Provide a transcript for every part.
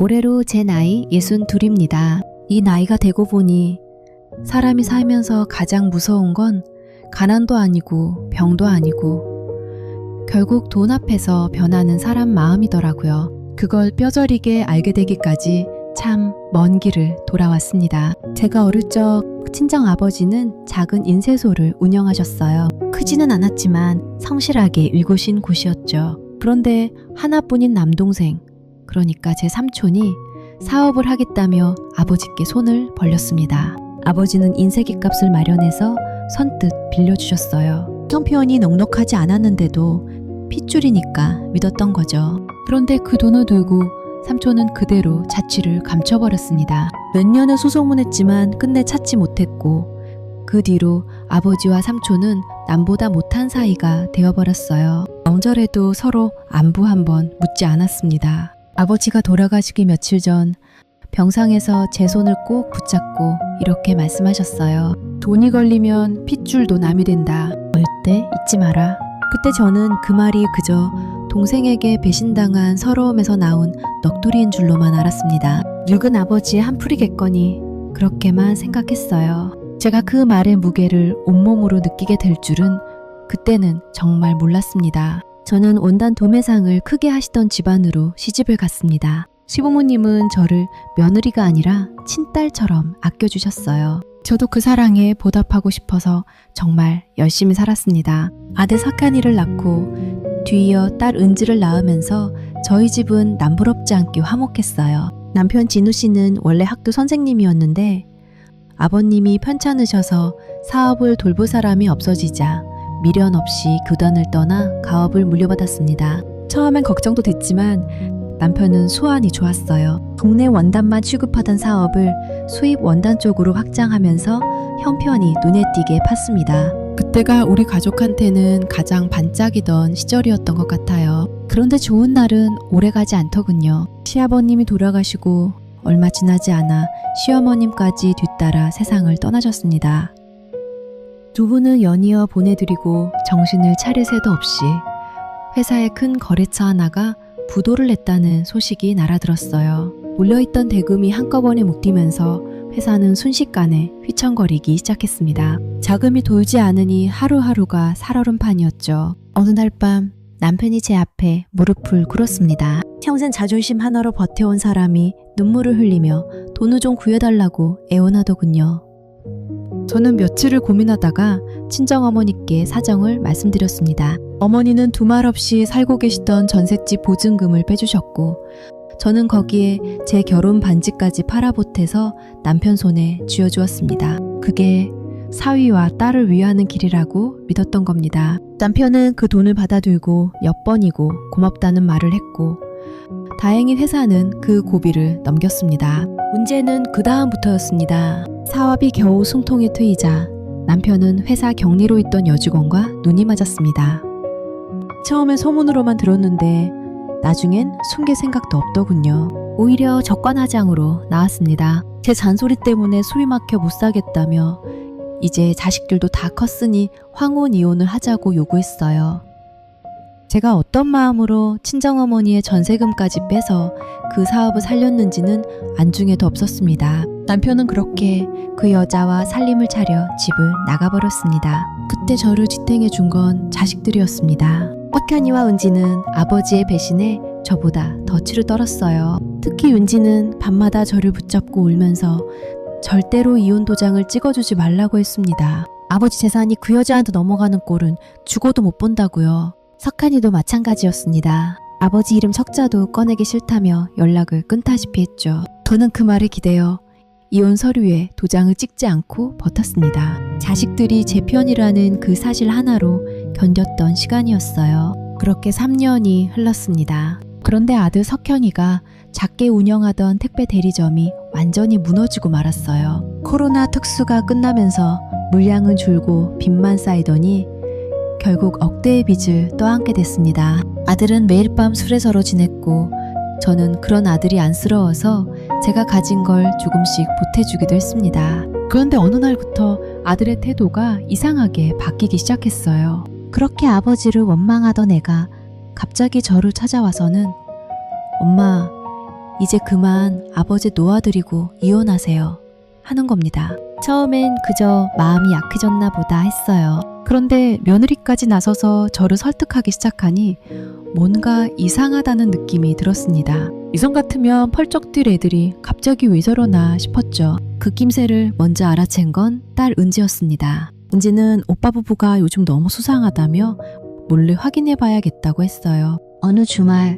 올해로 제 나이 62입니다. 이 나이가 되고 보니 사람이 살면서 가장 무서운 건 가난도 아니고 병도 아니고 결국 돈 앞에서 변하는 사람 마음이더라고요. 그걸 뼈저리게 알게 되기까지 참 먼 길을 돌아왔습니다. 제가 어릴 적 친정 아버지는 작은 인쇄소를 운영하셨어요. 크지는 않았지만 성실하게 일구신 곳이었죠. 그런데 하나뿐인 남동생, 그러니까 제 삼촌이 사업을 하겠다며 아버지께 손을 벌렸습니다. 아버지는 인쇄기 값을 마련해서 선뜻 빌려주셨어요. 형편이 넉넉하지 않았는데도 핏줄이니까 믿었던 거죠. 그런데 그 돈을 들고 삼촌은 그대로 자취를 감춰버렸습니다. 몇 년을 수소문했지만 끝내 찾지 못했고 그 뒤로 아버지와 삼촌은 남보다 못한 사이가 되어버렸어요. 명절에도 서로 안부 한번 묻지 않았습니다. 아버지가 돌아가시기 며칠 전 병상에서 제 손을 꼭 붙잡고 이렇게 말씀하셨어요. 돈이 걸리면 핏줄도 남이 된다. 절대 잊지 마라. 그때 저는 그 말이 그저 동생에게 배신당한 서러움에서 나온 넋두리인 줄로만 알았습니다. 늙은 아버지의 한풀이겠거니 그렇게만 생각했어요. 제가 그 말의 무게를 온몸으로 느끼게 될 줄은 그때는 정말 몰랐습니다. 저는 원단 도매상을 크게 하시던 집안으로 시집을 갔습니다. 시부모님은 저를 며느리가 아니라 친딸처럼 아껴주셨어요. 저도 그 사랑에 보답하고 싶어서 정말 열심히 살았습니다. 아들 석한이를 낳고 뒤이어 딸 은지를 낳으면서 저희 집은 남부럽지 않게 화목했어요. 남편 진우 씨는 원래 학교 선생님이었는데 아버님이 편찮으셔서 사업을 돌볼 사람이 없어지자 미련 없이 교단을 떠나 가업을 물려받았습니다. 처음엔 걱정도 됐지만 남편은 수완이 좋았어요. 동네 원단만 취급하던 사업을 수입 원단 쪽으로 확장하면서 형편이 눈에 띄게 팠습니다. 그때가 우리 가족한테는 가장 반짝이던 시절이었던 것 같아요. 그런데 좋은 날은 오래가지 않더군요. 시아버님이 돌아가시고 얼마 지나지 않아 시어머님까지 뒤따라 세상을 떠나셨습니다. 두 분을 연이어 보내드리고 정신을 차릴 새도 없이 회사의 큰 거래처 하나가 부도를 냈다는 소식이 날아들었어요. 몰려있던 대금이 한꺼번에 묶이면서 회사는 순식간에 휘청거리기 시작했습니다. 자금이 돌지 않으니 하루하루가 살얼음판이었죠. 어느 날 밤 남편이 제 앞에 무릎을 꿇었습니다. 평생 자존심 하나로 버텨온 사람이 눈물을 흘리며 돈을 좀 구해달라고 애원하더군요. 저는 며칠을 고민하다가 친정어머니께 사정을 말씀드렸습니다. 어머니는 두말 없이 살고 계시던 전셋집 보증금을 빼주셨고 저는 거기에 제 결혼 반지까지 팔아보태서 남편 손에 쥐어주었습니다. 그게 사위와 딸을 위하는 길이라고 믿었던 겁니다. 남편은 그 돈을 받아들고 몇 번이고 고맙다는 말을 했고 다행히 회사는 그 고비를 넘겼습니다. 문제는 그 다음부터였습니다. 사업이 겨우 숨통에 트이자 남편은 회사 격리로 있던 여직원과 눈이 맞았습니다. 처음엔 소문으로만 들었는데 나중엔 숨길 생각도 없더군요. 오히려 적관하장으로 나왔습니다. 제 잔소리 때문에 숨이 막혀 못 사겠다며 이제 자식들도 다 컸으니 황혼 이혼을 하자고 요구했어요. 제가 어떤 마음으로 친정어머니의 전세금까지 빼서 그 사업을 살렸는지는 안중에도 없었습니다. 남편은 그렇게 그 여자와 살림을 차려 집을 나가버렸습니다. 그때 저를 지탱해 준 건 자식들이었습니다. 석현이와 은지는 아버지의 배신에 저보다 덫을 떨었어요. 특히 은지는 밤마다 저를 붙잡고 울면서 절대로 이혼 도장을 찍어주지 말라고 했습니다. 아버지 재산이 그 여자한테 넘어가는 꼴은 죽어도 못 본다고요. 석한이도 마찬가지였습니다. 아버지 이름 석자도 꺼내기 싫다며 연락을 끊다시피 했죠. 저는 그 말에 기대어 이혼 서류에 도장을 찍지 않고 버텼습니다. 자식들이 제 편이라는 그 사실 하나로 견뎠던 시간이었어요. 그렇게 3년이 흘렀습니다. 그런데 아들 석현이가 작게 운영하던 택배 대리점이 완전히 무너지고 말았어요. 코로나 특수가 끝나면서 물량은 줄고 빚만 쌓이더니 결국 억대의 빚을 떠안게 됐습니다. 아들은 매일 밤 술에 절어 지냈고 저는 그런 아들이 안쓰러워서 제가 가진 걸 조금씩 보태주기도 했습니다. 그런데 어느 날부터 아들의 태도가 이상하게 바뀌기 시작했어요. 그렇게 아버지를 원망하던 애가 갑자기 저를 찾아와서는 엄마, 이제 그만 아버지 놓아드리고 이혼하세요 하는 겁니다. 처음엔 그저 마음이 약해졌나 보다 했어요. 그런데 며느리까지 나서서 저를 설득하기 시작하니 뭔가 이상하다는 느낌이 들었습니다. 이성 같으면 펄쩍 뛸 애들이 갑자기 왜 저러나 싶었죠. 그 낌새를 먼저 알아챈 건 딸 은지였습니다. 은지는 오빠 부부가 요즘 너무 수상하다며 몰래 확인해 봐야겠다고 했어요. 어느 주말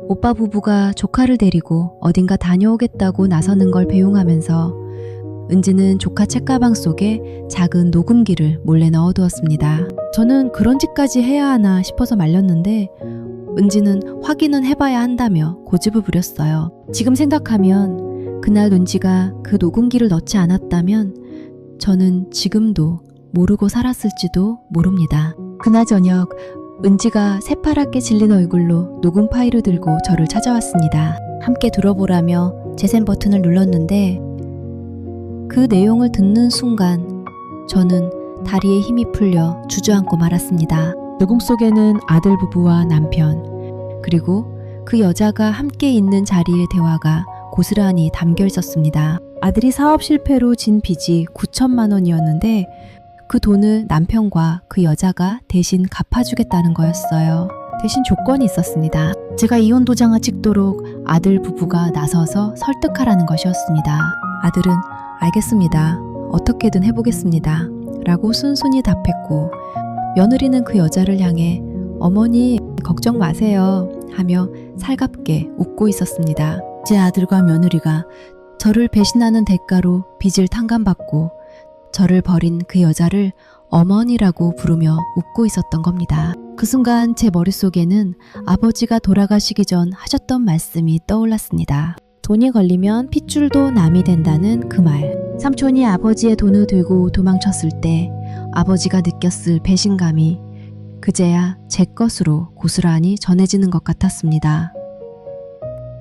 오빠 부부가 조카를 데리고 어딘가 다녀오겠다고 나서는 걸 배웅하면서 은지는 조카 책가방 속에 작은 녹음기를 몰래 넣어두었습니다. 저는 그런 짓까지 해야 하나 싶어서 말렸는데 은지는 확인은 해봐야 한다며 고집을 부렸어요. 지금 생각하면 그날 은지가 그 녹음기를 넣지 않았다면 저는 지금도 모르고 살았을지도 모릅니다. 그날 저녁 은지가 새파랗게 질린 얼굴로 녹음 파일을 들고 저를 찾아왔습니다. 함께 들어보라며 재생 버튼을 눌렀는데 그 내용을 듣는 순간 저는 다리에 힘이 풀려 주저앉고 말았습니다. 녹음 속에는 아들 부부와 남편 그리고 그 여자가 함께 있는 자리의 대화가 고스란히 담겨 있었습니다. 아들이 사업 실패로 진 빚이 9천만 원이었는데 그 돈을 남편과 그 여자가 대신 갚아주겠다는 거였어요. 대신 조건이 있었습니다. 제가 이혼 도장을 찍도록 아들 부부가 나서서 설득하라는 것이었습니다. 아들은 알겠습니다. 어떻게든 해보겠습니다. 라고 순순히 답했고 며느리는 그 여자를 향해 어머니 걱정 마세요 하며 살갑게 웃고 있었습니다. 제 아들과 며느리가 저를 배신하는 대가로 빚을 탕감받고 저를 버린 그 여자를 어머니라고 부르며 웃고 있었던 겁니다. 그 순간 제 머릿속에는 아버지가 돌아가시기 전 하셨던 말씀이 떠올랐습니다. 돈이 걸리면 핏줄도 남이 된다는 그 말. 삼촌이 아버지의 돈을 들고 도망쳤을 때 아버지가 느꼈을 배신감이 그제야 제 것으로 고스란히 전해지는 것 같았습니다.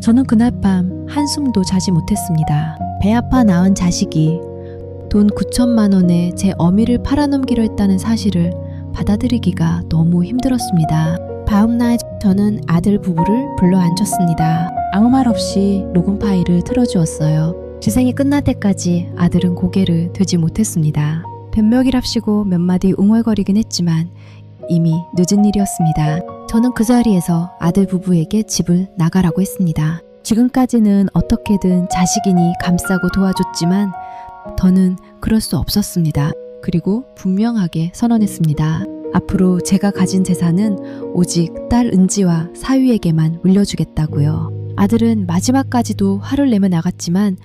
저는 그날 밤 한숨도 자지 못했습니다. 배 아파 낳은 자식이 돈 9천만 원에 제 어미를 팔아넘기려 했다는 사실을 받아들이기가 너무 힘들었습니다. 다음날 저는 아들 부부를 불러 앉혔습니다. 아무 말 없이 녹음 파일을 틀어주었어요. 재생이 끝날 때까지 아들은 고개를 들지 못했습니다. 변명이랍시고 몇 마디 웅얼거리긴 했지만 이미 늦은 일이었습니다. 저는 그 자리에서 아들 부부에게 집을 나가라고 했습니다. 지금까지는 어떻게든 자식이니 감싸고 도와줬지만 더는 그럴 수 없었습니다. 그리고 분명하게 선언했습니다. 앞으로 제가 가진 재산은 오직 딸 은지와 사위에게만 물려주겠다고요. 아들은 마지막까지도 화를 내며 나갔지만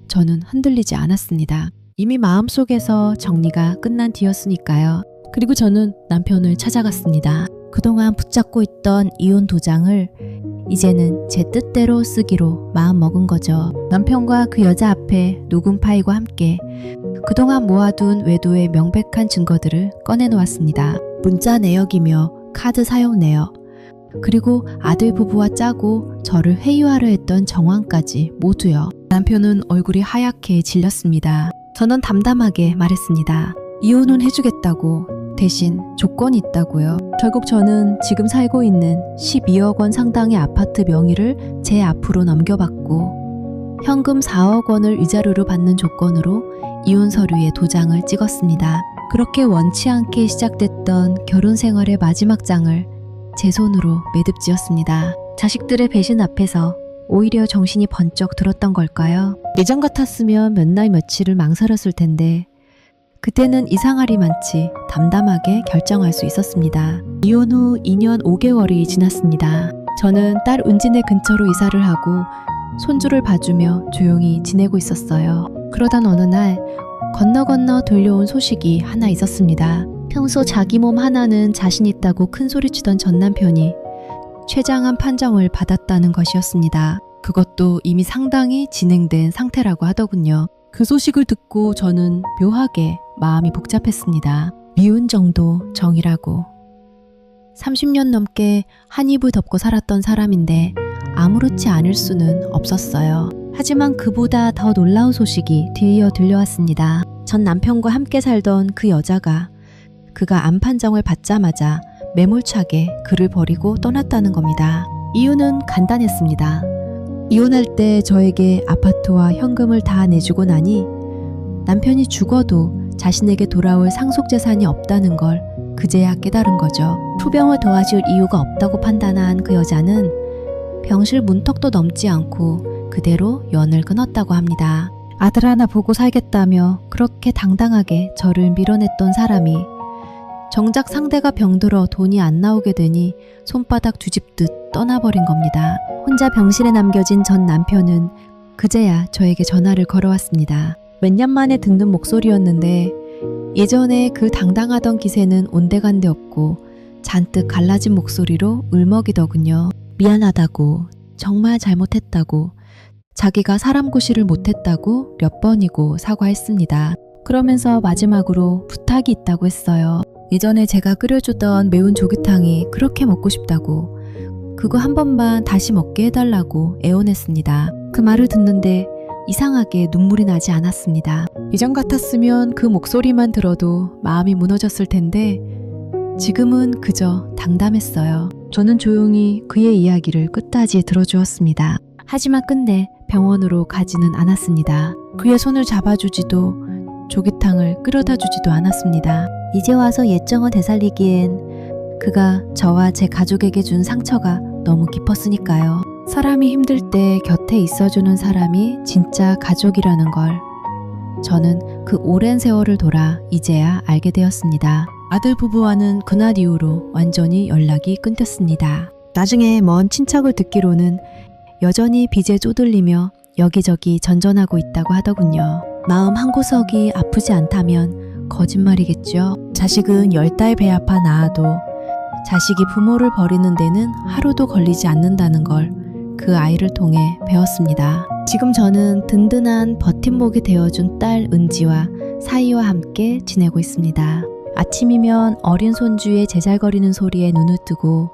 저는 흔들리지 않았습니다. 이미 마음속에서 정리가 끝난 뒤였으니까요. 그리고 저는 남편을 찾아갔습니다. 그동안 붙잡고 있던 이혼 도장을 이제는 제 뜻대로 쓰기로 마음먹은 거죠. 남편과 그 여자 앞에 녹음 파일과 함께 그동안 모아둔 외도의 명백한 증거들을 꺼내놓았습니다. 문자 내역이며 카드 사용 내역, 그리고 아들 부부와 짜고 저를 회유하려 했던 정황까지 모두요. 남편은 얼굴이 하얗게 질렸습니다. 저는 담담하게 말했습니다. 이혼은 해주겠다고, 대신 조건이 있다고요. 결국 저는 지금 살고 있는 12억 원 상당의 아파트 명의를 제 앞으로 넘겨받고 현금 4억 원을 위자료로 받는 조건으로 이혼 서류에 도장을 찍었습니다. 그렇게 원치 않게 시작됐던 결혼 생활의 마지막 장을 제 손으로 매듭지었습니다. 자식들의 배신 앞에서 오히려 정신이 번쩍 들었던 걸까요? 예전 같았으면 몇 날 며칠을 망설였을 텐데 그때는 이상하리만치 담담하게 결정할 수 있었습니다. 이혼 후 2년 5개월이 지났습니다. 저는 딸 은진의 근처로 이사를 하고 손주를 봐주며 조용히 지내고 있었어요. 그러던 어느 날 건너 들려온 소식이 하나 있었습니다. 평소 자기 몸 하나는 자신 있다고 큰소리치던 전 남편이 최장한 판정을 받았다는 것이었습니다. 그것도 이미 상당히 진행된 상태라고 하더군요. 그 소식을 듣고 저는 묘하게 마음이 복잡했습니다. 미운 정도 정이라고. 30년 넘게 한 입을 덮고 살았던 사람인데 아무렇지 않을 수는 없었어요. 하지만 그보다 더 놀라운 소식이 뒤이어 들려왔습니다. 전 남편과 함께 살던 그 여자가 그가 암 판정을 받자마자 매몰차게 그를 버리고 떠났다는 겁니다. 이유는 간단했습니다. 이혼할 때 저에게 아파트와 현금을 다 내주고 나니 남편이 죽어도 자신에게 돌아올 상속재산이 없다는 걸 그제야 깨달은 거죠. 투병을 도와줄 이유가 없다고 판단한 그 여자는 병실 문턱도 넘지 않고 그대로 연을 끊었다고 합니다. 아들 하나 보고 살겠다며 그렇게 당당하게 저를 밀어냈던 사람이 정작 상대가 병들어 돈이 안 나오게 되니 손바닥 뒤집듯 떠나버린 겁니다. 혼자 병실에 남겨진 전 남편은 그제야 저에게 전화를 걸어왔습니다. 몇 년 만에 듣는 목소리였는데 예전에 그 당당하던 기세는 온데간데 없고 잔뜩 갈라진 목소리로 울먹이더군요. 미안하다고, 정말 잘못했다고, 자기가 사람 구실을 못했다고 몇 번이고 사과했습니다. 그러면서 마지막으로 부탁이 있다고 했어요. 예전에 제가 끓여주던 매운 조개탕이 그렇게 먹고 싶다고, 그거 한 번만 다시 먹게 해달라고 애원했습니다. 그 말을 듣는데 이상하게 눈물이 나지 않았습니다. 이전 같았으면 그 목소리만 들어도 마음이 무너졌을 텐데 지금은 그저 담담했어요. 저는 조용히 그의 이야기를 끝까지 들어주었습니다. 하지만 끝내 병원으로 가지는 않았습니다. 그의 손을 잡아주지도 조개탕을 끓여다 주지도 않았습니다. 이제 와서 옛정을 되살리기엔 그가 저와 제 가족에게 준 상처가 너무 깊었으니까요. 사람이 힘들 때 곁에 있어주는 사람이 진짜 가족이라는 걸 저는 그 오랜 세월을 돌아 이제야 알게 되었습니다. 아들 부부와는 그날 이후로 완전히 연락이 끊겼습니다. 나중에 먼 친척을 듣기로는 여전히 빚에 쪼들리며 여기저기 전전하고 있다고 하더군요. 마음 한구석이 아프지 않다면 거짓말이겠죠. 자식은 10달 배 아파 낳아도 자식이 부모를 버리는 데는 하루도 걸리지 않는다는 걸 그 아이를 통해 배웠습니다. 지금 저는 든든한 버팀목이 되어준 딸 은지와 사이와 함께 지내고 있습니다. 아침이면 어린 손주의 제잘거리는 소리에 눈을 뜨고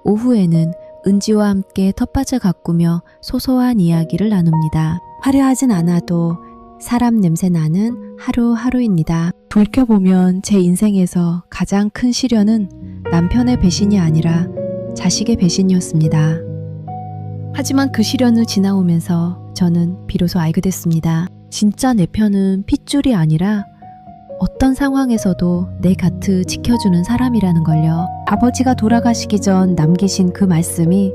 오후에는 은지와 함께 텃밭을 가꾸며 소소한 이야기를 나눕니다. 화려하진 않아도 사람 냄새 나는 하루하루입니다. 돌이켜보면 제 인생에서 가장 큰 시련은 남편의 배신이 아니라 자식의 배신이었습니다. 하지만 그 시련을 지나오면서 저는 비로소 알게 됐습니다. 진짜 내 편은 핏줄이 아니라 어떤 상황에서도 내 곁을 지켜주는 사람이라는 걸요. 아버지가 돌아가시기 전 남기신 그 말씀이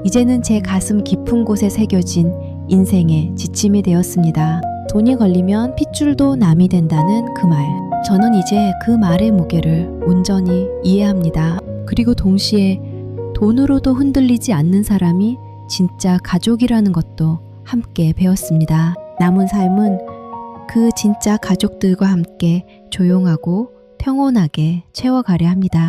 이제는 제 가슴 깊은 곳에 새겨진 인생의 지침이 되었습니다. 돈이 걸리면 핏줄도 남이 된다는 그 말. 저는 이제 그 말의 무게를 온전히 이해합니다. 그리고 동시에 돈으로도 흔들리지 않는 사람이 진짜 가족이라는 것도 함께 배웠습니다. 남은 삶은 그 진짜 가족들과 함께 조용하고 평온하게 채워가려 합니다.